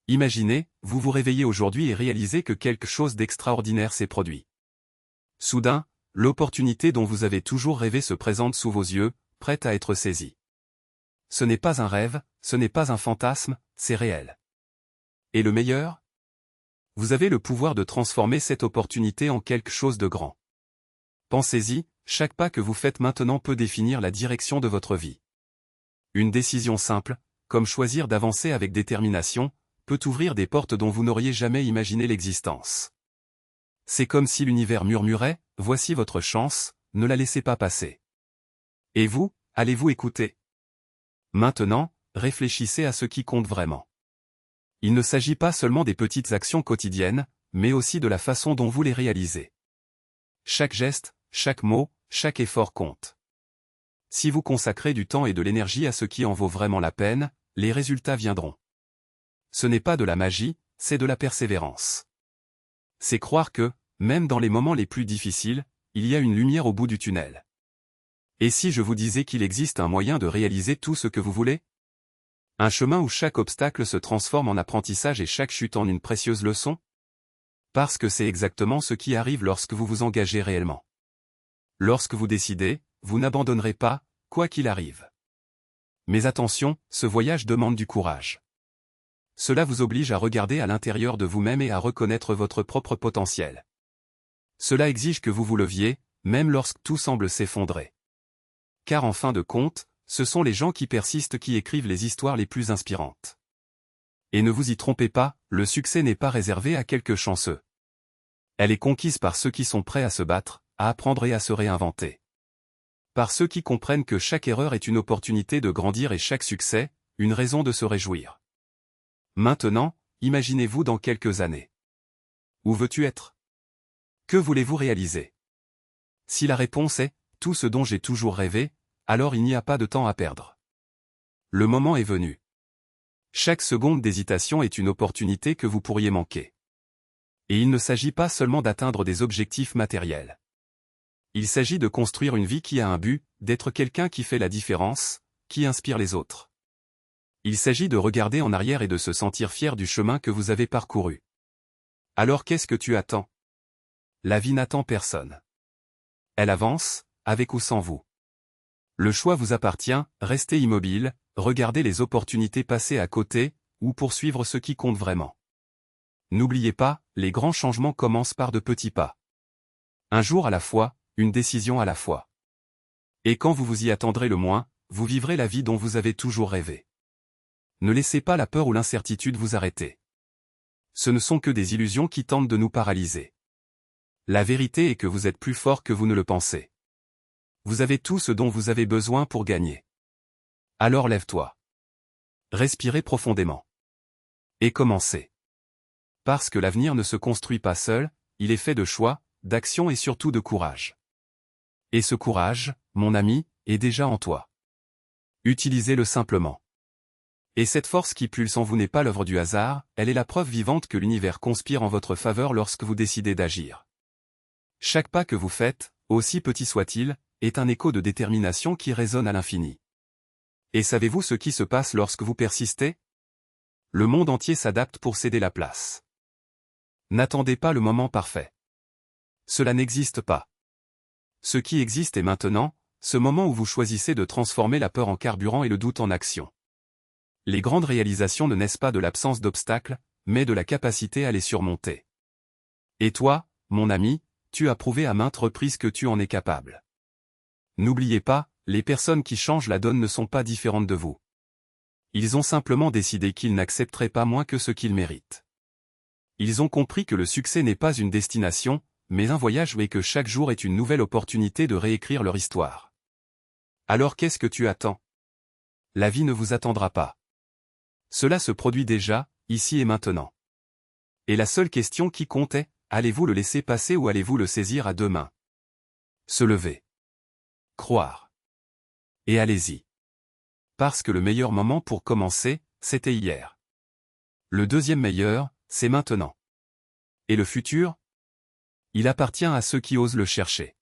Imaginez, vous vous réveillez aujourd'hui et réalisez que quelque chose d'extraordinaire s'est produit. Soudain, l'opportunité dont vous avez toujours rêvé se présente sous vos yeux, prête à être saisie. Ce n'est pas un rêve, ce n'est pas un fantasme, c'est réel. Et le meilleur? Vous avez le pouvoir de transformer cette opportunité en quelque chose de grand. Pensez-y, chaque pas que vous faites maintenant peut définir la direction de votre vie. Une décision simple, comme choisir d'avancer avec détermination, peut ouvrir des portes dont vous n'auriez jamais imaginé l'existence. C'est comme si l'univers murmurait, « Voici votre chance, ne la laissez pas passer. » Et vous, allez-vous écouter? Maintenant, réfléchissez à ce qui compte vraiment. Il ne s'agit pas seulement des petites actions quotidiennes, mais aussi de la façon dont vous les réalisez. Chaque geste, chaque mot, chaque effort compte. Si vous consacrez du temps et de l'énergie à ce qui en vaut vraiment la peine, les résultats viendront. Ce n'est pas de la magie, c'est de la persévérance. C'est croire que, même dans les moments les plus difficiles, il y a une lumière au bout du tunnel. Et si je vous disais qu'il existe un moyen de réaliser tout ce que vous voulez? Un chemin où chaque obstacle se transforme en apprentissage et chaque chute en une précieuse leçon? Parce que c'est exactement ce qui arrive lorsque vous vous engagez réellement. Lorsque vous décidez, vous n'abandonnerez pas, quoi qu'il arrive. Mais attention, ce voyage demande du courage. Cela vous oblige à regarder à l'intérieur de vous-même et à reconnaître votre propre potentiel. Cela exige que vous vous leviez, même lorsque tout semble s'effondrer. Car en fin de compte, ce sont les gens qui persistent qui écrivent les histoires les plus inspirantes. Et ne vous y trompez pas, le succès n'est pas réservé à quelques chanceux. Elle est conquise par ceux qui sont prêts à se battre, à apprendre et à se réinventer. Par ceux qui comprennent que chaque erreur est une opportunité de grandir et chaque succès, une raison de se réjouir. Maintenant, imaginez-vous dans quelques années. Où veux-tu être? Que voulez-vous réaliser? Si la réponse est « tout ce dont j'ai toujours rêvé », alors il n'y a pas de temps à perdre. Le moment est venu. Chaque seconde d'hésitation est une opportunité que vous pourriez manquer. Et il ne s'agit pas seulement d'atteindre des objectifs matériels. Il s'agit de construire une vie qui a un but, d'être quelqu'un qui fait la différence, qui inspire les autres. Il s'agit de regarder en arrière et de se sentir fier du chemin que vous avez parcouru. Alors qu'est-ce que tu attends? La vie n'attend personne. Elle avance, avec ou sans vous. Le choix vous appartient, restez immobile, regardez les opportunités passer à côté, ou poursuivre ce qui compte vraiment. N'oubliez pas, les grands changements commencent par de petits pas. Un jour à la fois, une décision à la fois. Et quand vous vous y attendrez le moins, vous vivrez la vie dont vous avez toujours rêvé. Ne laissez pas la peur ou l'incertitude vous arrêter. Ce ne sont que des illusions qui tentent de nous paralyser. La vérité est que vous êtes plus fort que vous ne le pensez. Vous avez tout ce dont vous avez besoin pour gagner. Alors lève-toi. Respirez profondément. Et commencez. Parce que l'avenir ne se construit pas seul, il est fait de choix, d'action et surtout de courage. Et ce courage, mon ami, est déjà en toi. Utilisez-le simplement. Et cette force qui pulse en vous n'est pas l'œuvre du hasard, elle est la preuve vivante que l'univers conspire en votre faveur lorsque vous décidez d'agir. Chaque pas que vous faites, aussi petit soit-il, est un écho de détermination qui résonne à l'infini. Et savez-vous ce qui se passe lorsque vous persistez? Le monde entier s'adapte pour céder la place. N'attendez pas le moment parfait. Cela n'existe pas. Ce qui existe est maintenant, ce moment où vous choisissez de transformer la peur en carburant et le doute en action. Les grandes réalisations ne naissent pas de l'absence d'obstacles, mais de la capacité à les surmonter. Et toi, mon ami, tu as prouvé à maintes reprises que tu en es capable. N'oubliez pas, les personnes qui changent la donne ne sont pas différentes de vous. Ils ont simplement décidé qu'ils n'accepteraient pas moins que ce qu'ils méritent. Ils ont compris que le succès n'est pas une destination, mais un voyage et que chaque jour est une nouvelle opportunité de réécrire leur histoire. Alors qu'est-ce que tu attends? La vie ne vous attendra pas. Cela se produit déjà, ici et maintenant. Et la seule question qui compte est, allez-vous le laisser passer ou allez-vous le saisir à deux mains? Se lever. Croire. Et allez-y. Parce que le meilleur moment pour commencer, c'était hier. Le deuxième meilleur, c'est maintenant. Et le futur? Il appartient à ceux qui osent le chercher.